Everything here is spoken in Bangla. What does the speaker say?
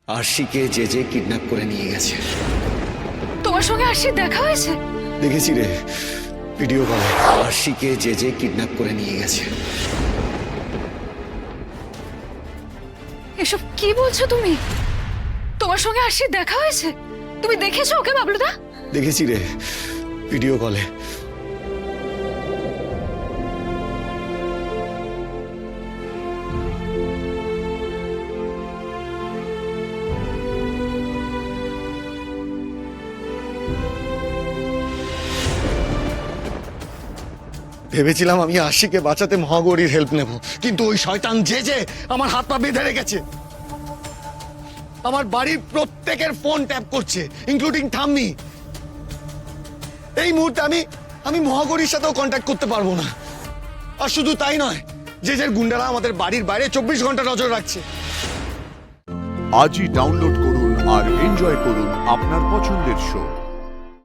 আরশিকে যে কিডন্যাপ করে নিয়ে গেছে। তোমার সঙ্গে আরশির দেখা হয়েছে? দেখেছি রে ভিডিও কলে। আরশিকে যে কিডন্যাপ করে নিয়ে গেছে। এসব কি বলছো তুমি? তোমার সঙ্গে আরশির দেখা হয়েছে? তুমি দেখেছো ওকে বাবলুদা? দেখেছি রে ভিডিও কলে। ভেবেছিলাম আমি আশিকে বাঁচাতে মহাগৌরীর হেল্প নেব, কিন্তু ওই শয়তান যে আমার হাত পা বেঁধে রেখেছে। আমার বাড়ির প্রত্যেকের ফোন ট্যাপ করছে, ইনক্লুডিং ঠাম্মি। এই মুহূর্তে আমি মহাগৌরীর সাথেও কন্ট্যাক্ট করতে পারবো না। আর শুধু তাই নয়, যে গুন্ডারা আমাদের বাড়ির বাইরে 24 ঘন্টা নজর রাখছে। আজই ডাউনলোড করুন আর এনজয় করুন আপনার পছন্দের শো।